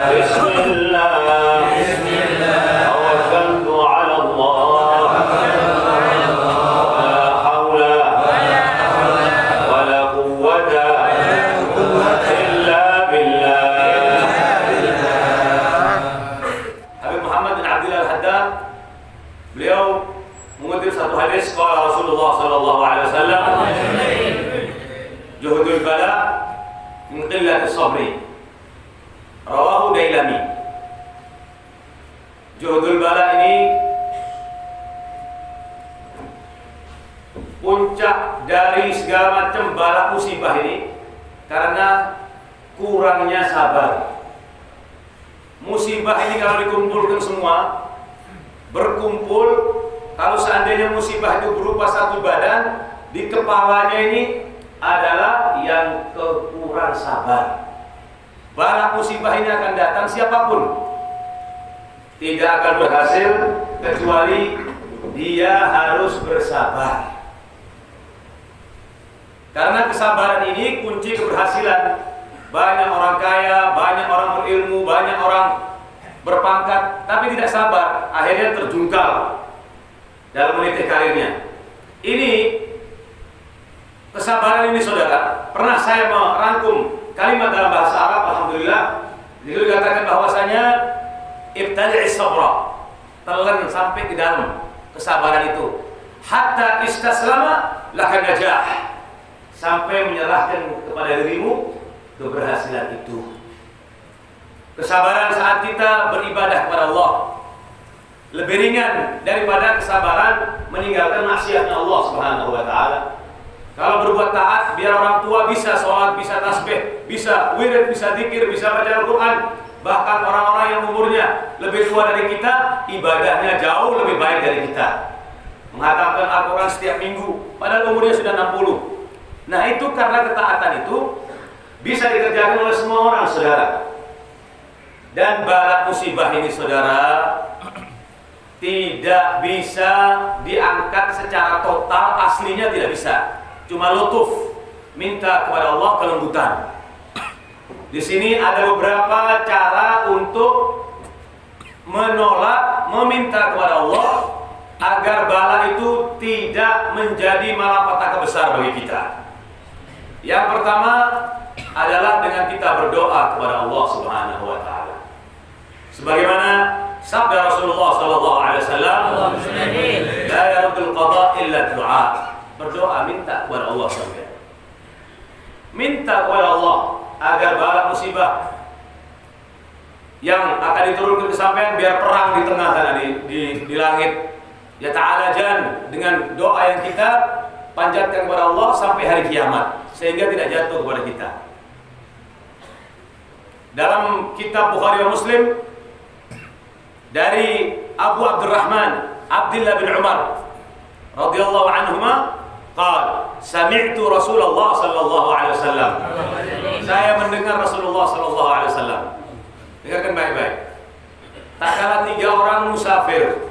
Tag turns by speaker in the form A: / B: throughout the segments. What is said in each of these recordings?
A: Bismillah. Tawakkaltu ala Allah. La haula wala quwwata illa billah. Habib Muhammad bin Abdullah Al-Haddad, beliau mengutip satu hadis qala Rasulullah sallallahu alaihi wasallam, juhudul bala min qillati sabri. Rawahu Dailami. Juhudul bala ini puncak dari segala macam bala musibah ini karena kurangnya sabar. Musibah ini kalau dikumpulkan semua, berkumpul, kalau seandainya musibah itu berupa satu badan, di kepalanya ini adalah yang kekurang sabar. Bala musibah ini akan datang siapapun, tidak akan berhasil kecuali dia harus bersabar. Karena kesabaran ini kunci keberhasilan. Banyak orang kaya, banyak orang berilmu, banyak orang berpangkat, tapi tidak sabar, akhirnya terjungkal dalam meniti karirnya. Ini kesabaran ini, saudara, pernah saya merangkum kalimat dalam bahasa Arab, alhamdulillah, itu dikatakan bahwasanya ibtadi'is sabra, telan sampai ke dalam kesabaran itu, hatta istaslama laka najah, sampai menyerahkan kepada dirimu keberhasilan itu. Kesabaran saat kita beribadah kepada Allah lebih ringan daripada kesabaran meninggalkan maksiatnya Allah Subhanahu wa taala. Kalau berbuat taat, biar orang tua bisa sholat, bisa tasbih, bisa wirid, bisa zikir, bisa baca Al-Quran. Bahkan orang-orang yang umurnya lebih tua dari kita, ibadahnya jauh lebih baik dari kita. Menghatamkan Al-Quran setiap minggu, padahal umurnya sudah 60. Nah, itu karena ketaatan itu bisa dikerjakan oleh semua orang, saudara. Dan bala musibah ini, saudara, tidak bisa diangkat secara total, aslinya tidak bisa. Cuma lutuf, minta kepada Allah kelembutan. Di sini ada beberapa cara untuk menolak, meminta kepada Allah agar bala itu tidak menjadi malapetaka besar bagi kita. Yang pertama adalah dengan kita berdoa kepada Allah Subhanahu wa taala. Sebagaimana sabda Rasulullah sallallahu alaihi wasallam, la yaruddul qada illa du'a. Berdoa, minta kepada Allah sampai. Minta kepada Allah agar bala musibah yang akan diturunkan ke sampean biar perang di tengah sana di langit. Ya ta'ala jan dengan doa yang kita panjatkan kepada Allah sampai hari kiamat sehingga tidak jatuh kepada kita. Dalam kitab Bukhari dan Muslim dari Abu Abdurrahman Abdullah bin Umar radhiyallahu anhuma qala sami'tu Rasulullah sallallahu alaihi wasallam. Saya mendengar Rasulullah sallallahu alaihi wasallam. Dengarkan baik-baik. Tak kala 3 orang musafir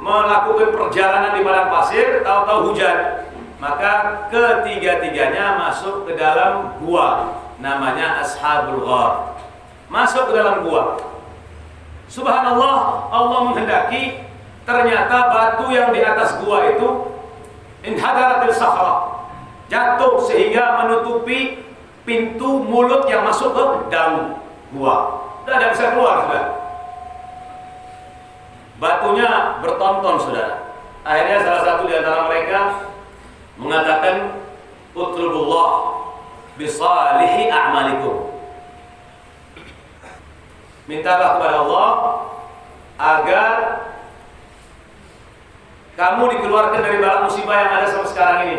A: melakukan perjalanan di padang pasir, tahu-tahu hujan, maka ketiga-tiganya masuk ke dalam gua namanya Ashabul Ghar. Masuk ke dalam gua. Subhanallah, Allah menghendaki ternyata batu yang di atas gua itu inhadaratil sakhra, jatuh sehingga menutupi pintu mulut yang masuk ke dalam gua. Sudah tidak bisa keluar, sudah. Batunya bertonton, saudara. Akhirnya salah satu di antara mereka mengatakan, utlubullah bisalihi a'malikum. Mintalah kepada Allah agar kamu dikeluarkan dari bala musibah yang ada sampai sekarang ini.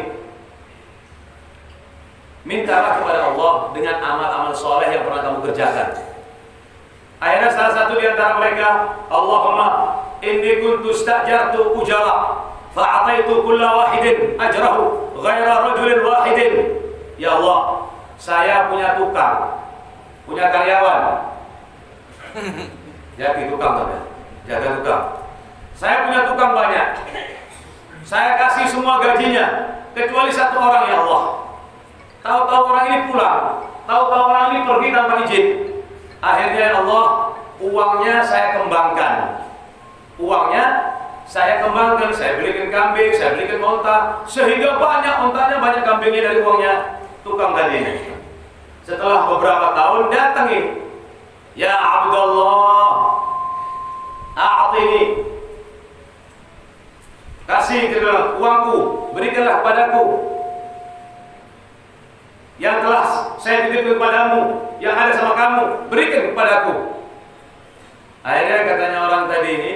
A: Mintalah kepada Allah dengan amal-amal soleh yang pernah kamu kerjakan. Akhirnya salah satu di antara mereka, Allahumma inni kuntu stajartu ujara fa'ataitu kulla wahidin ajrahu ghaira rajulin wahidin. Ya Allah, saya punya tukang, punya karyawan. Jadi tukang, jaga tukang. Saya punya tukang banyak. Saya kasih semua gajinya kecuali 1 orang, ya Allah. Tahu-tahu orang ini pulang, tahu-tahu orang ini pergi tanpa izin. Akhirnya ya Allah, uangnya saya kembangkan. Saya belikan kambing, saya belikan onta, sehingga banyak ontanya, banyak kambingnya dari uangnya tukang tadi. Setelah beberapa tahun datang ini, ya Abdullah, a'tini, kasih ke uangku, berikanlah kepadaku. Yang telah saya titipkan kepadamu, yang ada sama kamu, berikan kepadaku. Akhirnya katanya orang tadi ini,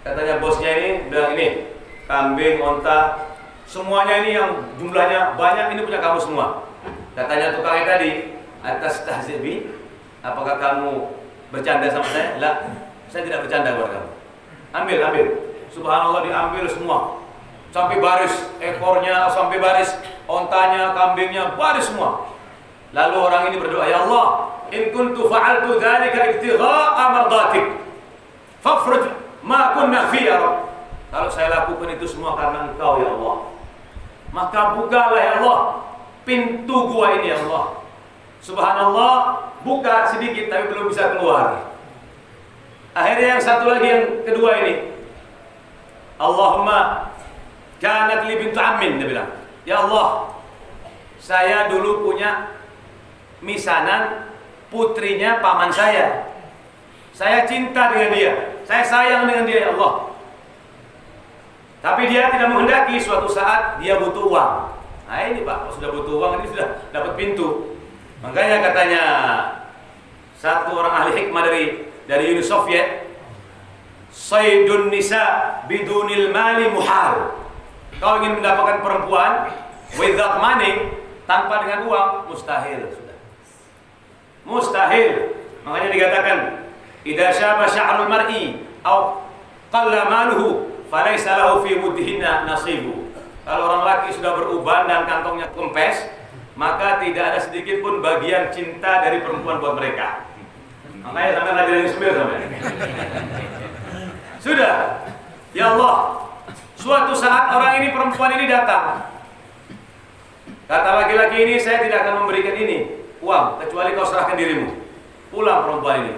A: katanya bosnya ini bilang, ini kambing, onta, semuanya ini yang jumlahnya banyak, ini punya kamu semua. Katanya tukangnya tadi, atas tahzibi, apakah kamu bercanda sama saya? Lah, saya tidak bercanda kepada kamu. Ambil. Subhanallah, diambil semua. Sampai baris ekornya, sampai baris ontanya, kambingnya, baris semua. Lalu orang ini berdoa, ya Allah, in kuntu fa'altu dzalika ibtigha'a mardatik, fafruj ma kunna fi ya Rabb. Kalau saya lakukan itu semua karena Engkau ya Allah, maka bukalah ya Allah pintu gua ini ya Allah. Subhanallah, buka sedikit tapi belum bisa keluar. Akhirnya yang satu lagi, yang kedua ini, Allahumma kanat li bintu ammin, dia bilang, ya Allah, saya dulu punya misanan, putrinya paman saya cinta dengan dia, saya sayang dengan dia ya Allah, tapi dia tidak menghendaki, suatu saat dia butuh uang. Nah ini Pak, sudah butuh uang, ini sudah dapat pintu. Makanya katanya satu orang ahli hikmah dari Uni Soviet, saydun nisa bidunil mali muhal. Kau ingin mendapatkan perempuan without money, tanpa dengan uang, mustahil. Sudah mustahil. Makanya dikatakan, idza syaba sya'rul mar'i aw qalla maluhu falaysa lahu fi mudhihinna nasibu. Kalau orang laki sudah beruban dan kantongnya kempes, maka tidak ada sedikit pun bagian cinta dari perempuan buat mereka. Makanya sampai ngajarin semir sampai. Sudah, ya Allah, suatu saat orang ini, perempuan ini datang. Kata laki-laki ini, saya tidak akan memberikan ini uang kecuali kau serahkan dirimu. Pulang perempuan ini.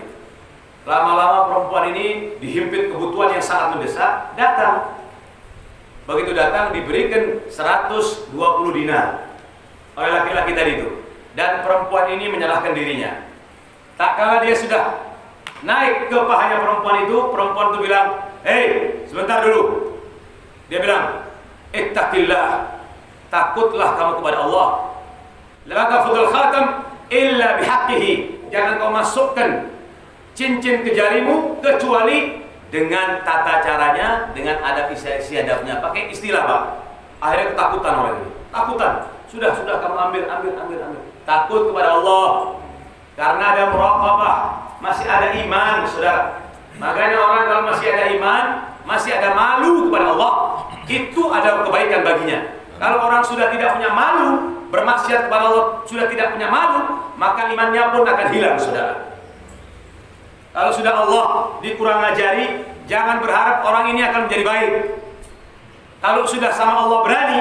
A: Lama-lama perempuan ini dihimpit kebutuhan yang sangat mendesak, datang. Begitu datang diberikan 120 dinar oleh laki-laki tadi itu. Dan perempuan ini menyalahkan dirinya. Tak kala dia sudah naik ke pahanya perempuan itu bilang, hei, sebentar dulu. Dia bilang, ittaqillah, takutlah kamu kepada Allah. La tafudul khatam illa bihaqqihi. Jangan kau masukkan cincin ke jarimu kecuali dengan tata caranya, dengan adab istiadabnya. Pakai istilah Pak. Akhirnya ketakutan orang ini. Takutan. Sudah kamu ambil. Takut kepada Allah. Karena ada muraqabah, masih ada iman, saudara. Makanya orang kalau masih ada iman, masih ada malu kepada Allah, itu ada kebaikan baginya. Kalau orang sudah tidak punya malu, bermaksiat kepada Allah, sudah tidak punya malu, maka imannya pun akan hilang, saudara. Kalau sudah Allah dikurang ajari, jangan berharap orang ini akan menjadi baik. Kalau sudah sama Allah berani,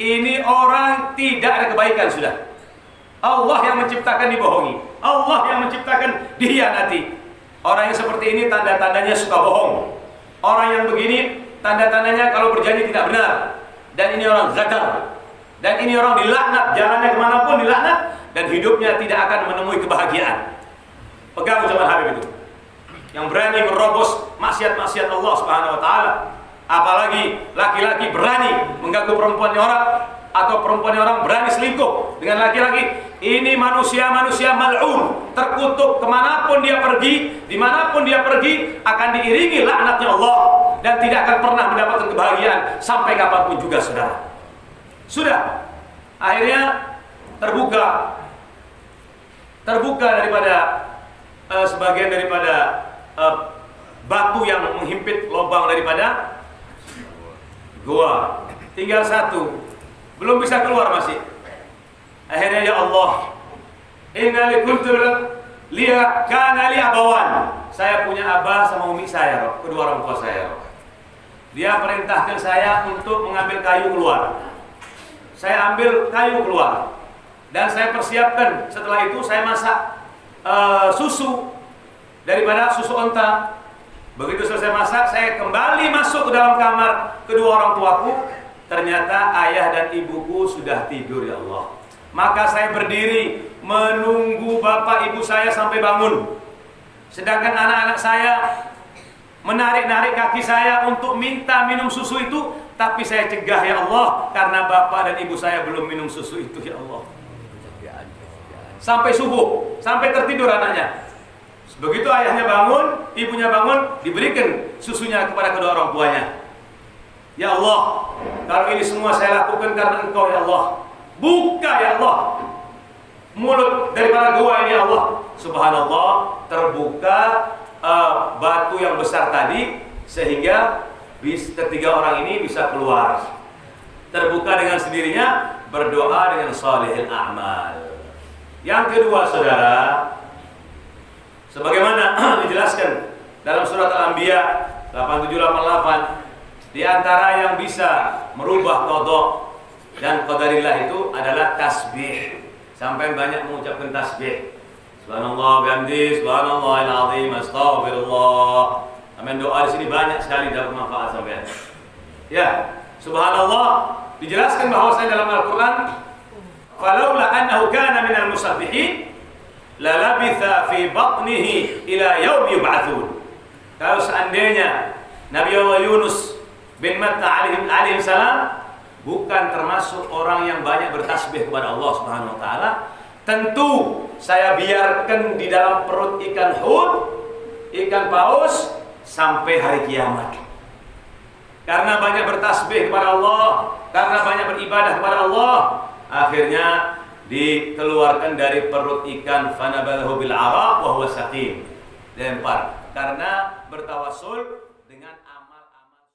A: ini orang tidak ada kebaikan sudah. Allah yang menciptakan dibohongi, Allah yang menciptakan dihianati. Orang yang seperti ini tanda-tandanya suka bohong. Orang yang begini tanda-tandanya kalau berjanji tidak benar. Dan ini orang ghadar. Dan ini orang dilaknat, jalannya kemanapun dilaknat, dan hidupnya tidak akan menemui kebahagiaan. Pegang zaman Habib itu, yang berani merobos maksiat-maksiat Allah Subhanahu wa Ta'ala. Apalagi laki-laki berani mengganggu perempuannya orang, atau perempuan orang berani selingkuh dengan laki-laki. Ini manusia-manusia mal'un, terkutuk. Kemanapun dia pergi, dimanapun dia pergi, akan diiringi laknatnya Allah, dan tidak akan pernah mendapatkan kebahagiaan sampai kapanpun juga, saudara. Sudah, akhirnya terbuka daripada sebagian daripada batu yang menghimpit lubang daripada gua. Tinggal satu, belum bisa keluar masih. Akhirnya, ya Allah, inna likuntu liya kana li abawan. Saya punya abah sama umi saya, kedua orang tua saya. Dia perintahkan saya untuk mengambil kayu keluar. Saya ambil kayu keluar dan saya persiapkan. Setelah itu saya masak. susu daripada susu onta. Begitu selesai masak, saya kembali masuk ke dalam kamar kedua orang tuaku. Ternyata ayah dan ibuku sudah tidur, ya Allah. Maka saya berdiri menunggu bapak ibu saya sampai bangun. Sedangkan anak-anak saya menarik-narik kaki saya untuk minta minum susu itu, tapi saya cegah, ya Allah, karena bapak dan ibu saya belum minum susu itu, ya Allah. Sampai subuh, sampai tertidur anaknya. Begitu ayahnya bangun, ibunya bangun, diberikan susunya kepada kedua orang tuanya. Ya Allah, kalau ini semua saya lakukan karena Engkau, ya Allah. Buka, ya Allah, mulut daripada gua ini, ya Allah. Subhanallah, terbuka batu yang besar tadi, sehingga ketiga orang ini bisa keluar. Terbuka dengan sendirinya, berdoa dengan salihil a'mal. Yang kedua, saudara, sebagaimana dijelaskan dalam surat Al-Anbiya 87-88, di antara yang bisa merubah qada dan qadarillah itu adalah tasbih. Sampai banyak mengucapkan tasbih. Subhanallah bihamdi, subhanallahil azim, astaghfirullah. Amin, doa di sini banyak sekali dapat manfaat sampean. Ya, subhanallah dijelaskan bahwasanya dalam Al-Qur'an, falaula annahu kana minal musabbihin la labitha fi batnihi ila yaumi yub'atsun. Kalau seandainya Nabi Allah Yunus bin Matta alaihi salam bukan termasuk orang yang banyak bertasbih kepada Allah Subhanahu wa taala, tentu saya biarkan di dalam perut ikan hud, ikan paus sampai hari kiamat. Karena banyak bertasbih kepada Allah, karena banyak beribadah kepada Allah, akhirnya dikeluarkan dari perut ikan fanabadahu bil araq wa huwa saqim, dilempar karena bertawassul dengan amal-amal.